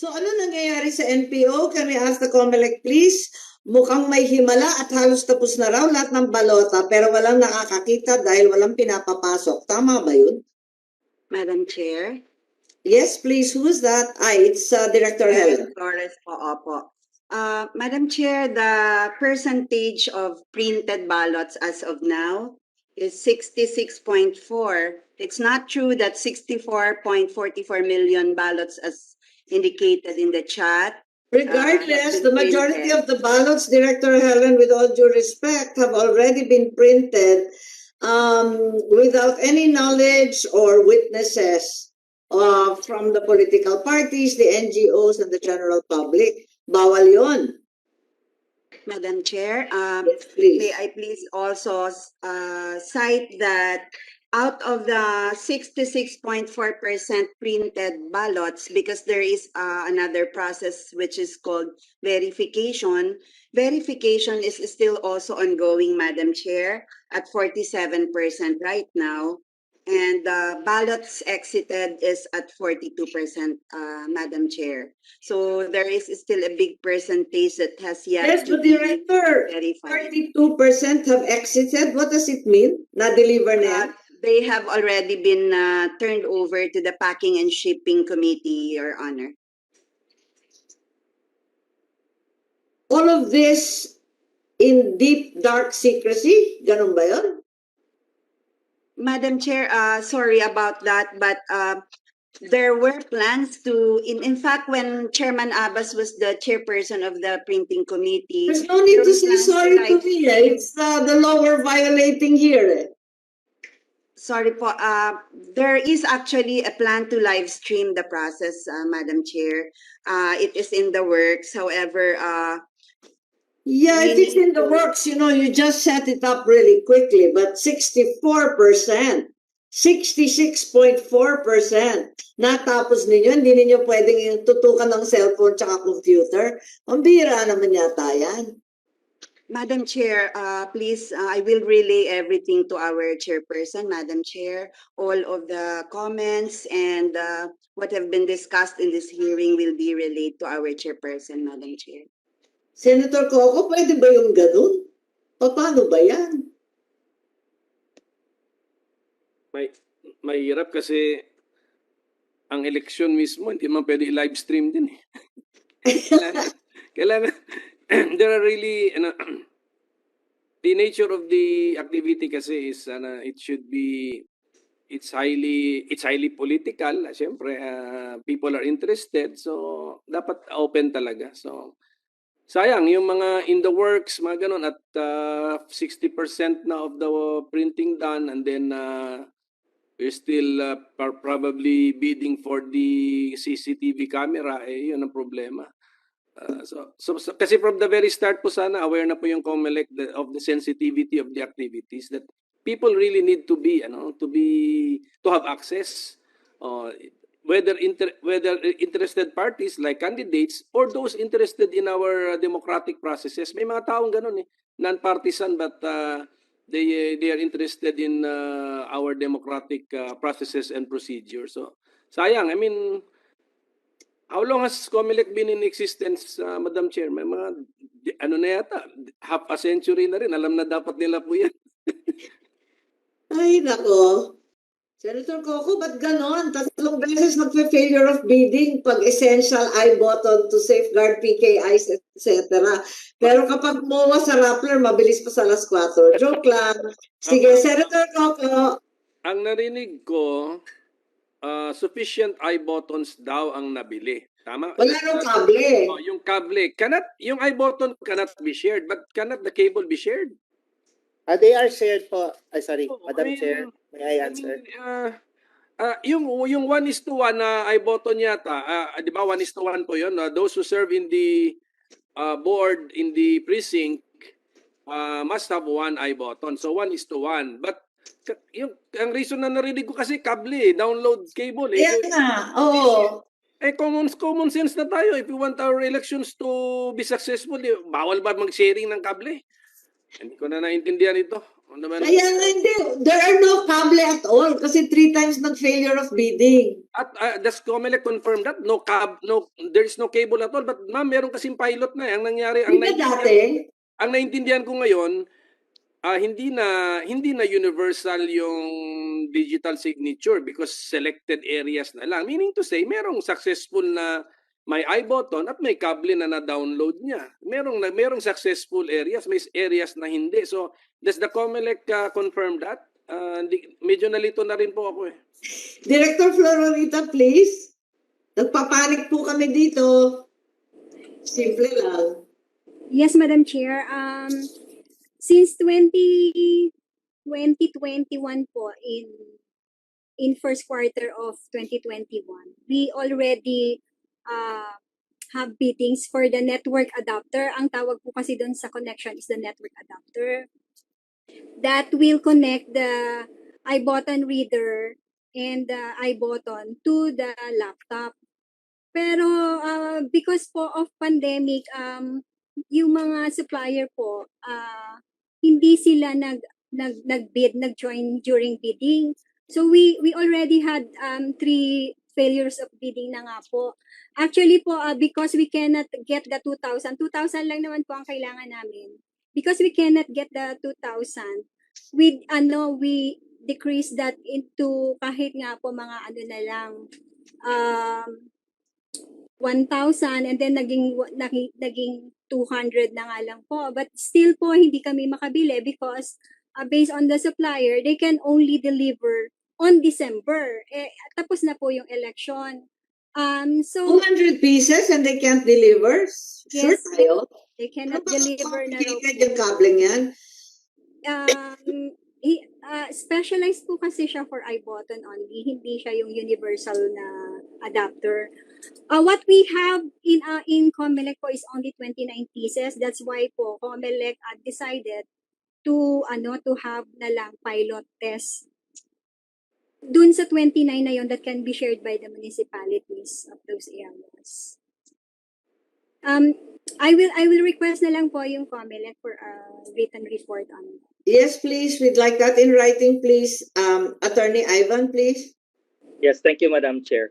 So ano nangyayari sa NPO? Can we ask the Comelec please? Mukhang may himala at halos tapos na raw lahat ng balota pero walang nakakakita dahil walang pinapapasok. Tama ba yun? Madam Chair. Yes, please. Who's that? It's Director Helen. Flores po, opo. Madam Chair, the percentage of printed ballots as of now is 66.4. It's not true that 64.44 million ballots as indicated in the chat. Regardless, the majority of the ballots, Director Helen, with all due respect, have already been printed without any knowledge or witnesses from the political parties, the NGOs, and the general public. Bawal yon. Madam Chair, Yes, please. may I please also cite that out of the 66.4% printed ballots, because there is another process which is called verification. Verification is still also ongoing, Madam Chair, at 47% right now. And ballots exited is at 42%, Madam Chair. So there is still a big percentage that has yet Yes, to but be Director, verified. 32% have exited. What does it mean? Na-deliver na yan? They have already been turned over to the Packing and Shipping Committee, Your Honor. All of this in deep, dark secrecy? Ganun ba yun? Madam Chair, sorry about that, but there were plans to, in fact, when Chairman Abbas was the chairperson of the printing committee. There's no need to say sorry to me. It's the law we're violating here. Sorry po, there is actually a plan to live stream the process, Madam Chair. It is in the works, however, yeah, it is in the works. You know, you just set it up really quickly, but 64%, 66.4%, natapos ninyo, hindi ninyo pwedeng tutukan ng cellphone tsaka computer. Ang bira naman yata yan. Madam Chair, please, I will relay everything to our chairperson, Madam Chair. All of the comments and what have been discussed in this hearing will be relayed to our chairperson, Madam Chair. Senator Coco, pwede ba yung ganun? Paano ba yan? Mahirap kasi ang eleksyon mismo, hindi man pwede i-live stream din eh. kailangan there are really, the nature of the activity kasi is, it should be, it's highly political. Siyempre, people are interested, so dapat open talaga. So, sayang, yung mga in the works, mga ganun, at 60% na of the printing done, and then we're still probably bidding for the CCTV camera, yun ang problema. So kasi from the very start po sana, aware na po yung Comelec of the sensitivity of the activities, that people really need to be, to have access, whether interested parties like candidates or those interested in our democratic processes. May mga taong ganun eh, non-partisan, but they are interested in our democratic processes and procedures. So sayang, I mean, how long has Comelec been in existence, Madam Chair? May mga, ano na yata, half a century na rin. Alam na dapat nila po yan. Ay, nako. Senator Coco, ba't ganon? 3 beses nagpe-failure of bidding pag essential I button to safeguard PKIs, etc. Pero kapag MOA sa Rappler, mabilis pa sa alas 4. Joke lang. Sige, Senator Coco. Ang narinig ko, sufficient I buttons daw ang nabili. Tama? Wala nang kable. Oh, yung kable. Yung I button cannot be shared, but cannot the cable be shared? They are shared po. Sorry, Oh, Madam Chair. May I answer? Yung 1:1 na I button yata, di ba 1:1 po yun? Those who serve in the board in the precinct must have 1 I button. So 1:1. But ang reason na narinig ko kasi kable, download cable. Yan na, oo. Common sense na tayo. If we want our elections to be successful, bawal ba mag-sharing ng kable? Hindi ko na naintindihan ito. Kaya nga hindi, there are no cable at all kasi 3 times nag-failure of bidding. At does Comelec confirm that? There is no cable at all. But ma'am, meron kasing pilot na. Ang nangyari, Hindi ba dati? ang naintindihan ko ngayon, hindi na universal yung digital signature because selected areas na lang. Meaning to say, merong successful na may iButton at may kable na na-download niya. Merong successful areas, may areas na hindi. So, does the Comelec confirm that? Medyo nalito na rin po ako eh. Director Flororita, please. Nagpapanik po kami dito. Simple lang. Yes, Madam Chair. Since 2021 po, in first quarter of 2021, we already have biddings for the network adapter. Ang tawag po kasi doon sa connection is the network adapter. That will connect the iButton reader and the iButton to the laptop. Pero because po of pandemic, yung mga supplier po, hindi sila nag-join during bidding. So we already had 3 failures of bidding na nga po. Actually po, because we cannot get the 2,000 lang naman po ang kailangan namin. Because we cannot get the 2,000, we decrease that into kahit nga po mga na lang, 1,000 and then naging 200 na nga lang po. But still po, hindi kami makabili because based on the supplier, they can only deliver on December. Tapos na po yung election. So 200 pieces and they can't deliver? Sure Yes. tayo? they cannot deliver na raw Complicated yung cabling yan. Specialized po kasi siya for iButton only. Hindi siya yung universal na adapter. What we have in Comelec po is only 29 pieces. That's why po Comelec decided to have na lang pilot test dun sa 29 na yon that can be shared by the municipalities of those areas. I will request na lang po yung Comelec for a written report on it. Yes, please. We'd like that in writing, please. Attorney Ivan, please. Yes, thank you, Madam Chair.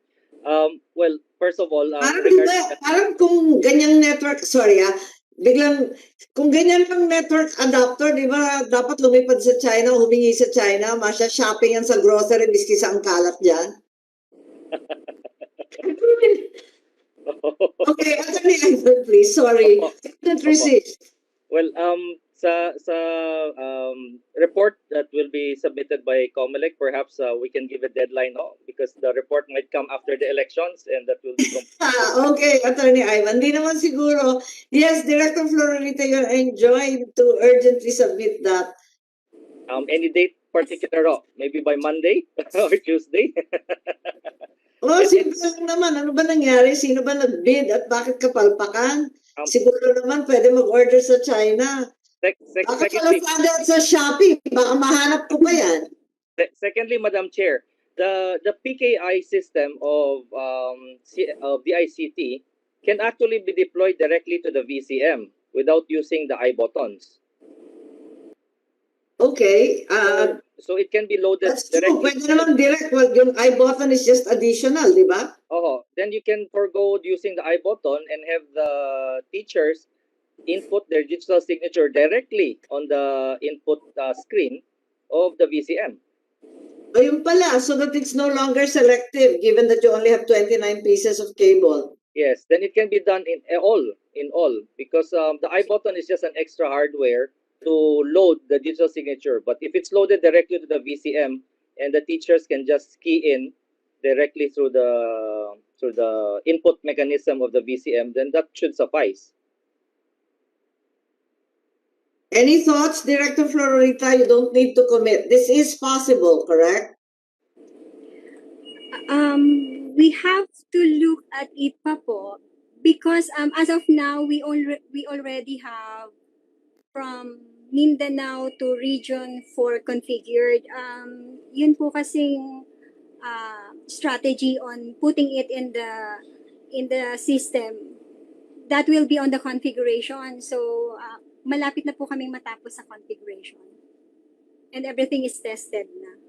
Well, first of all, Parang kung ganyang network, biglang, kung ganyan lang network adapter, di ba, dapat lumipad sa China, humingi sa China, masya-shopping yan sa grocery, miski sa ang kalat dyan. Okay, Attorney Ivan, please. Sorry. Don't resist. Well, sa report that will be submitted by Comelec, perhaps we can give a deadline, because the report might come after the elections and that will be Okay, Attorney Ivan. Di naman siguro. Yes, Director Flororita, you're enjoined to urgently submit that. any date particular, maybe by Monday or Tuesday. Simple lang naman. Ano ba nangyari? Sino ba nag-bid at bakit kapalpakan? Siguro naman pwede mag-order sa China. Baka sa Lazada at sa Shopee. Baka mahanap ko pa yan. Secondly, Madam Chair, the PKI system of the ICT can actually be deployed directly to the VCM without using the iButtons. Okay. So it can be loaded That's true. directly. Pwede naman direct. Well, yung iButton is just additional, di ba? Then you can forgo using the iButton and have the teachers input their digital signature directly on the input screen of the VCM. Ayun pala, so that it's no longer selective given that you only have 29 pieces of cable. Yes, then it can be done in all because the iButton is just an extra hardware to load the digital signature. But if it's loaded directly to the VCM and the teachers can just key in directly through the input mechanism of the VCM, then that should suffice. Any thoughts, Director Flororita? You don't need to commit. This is possible, correct? We have to look at it pa po because as of now we already have from Mindanao to Region 4 configured. Yun po kasing strategy on putting it in the system. That will be on the configuration. So malapit na po kaming matapos sa configuration. and everything is tested na.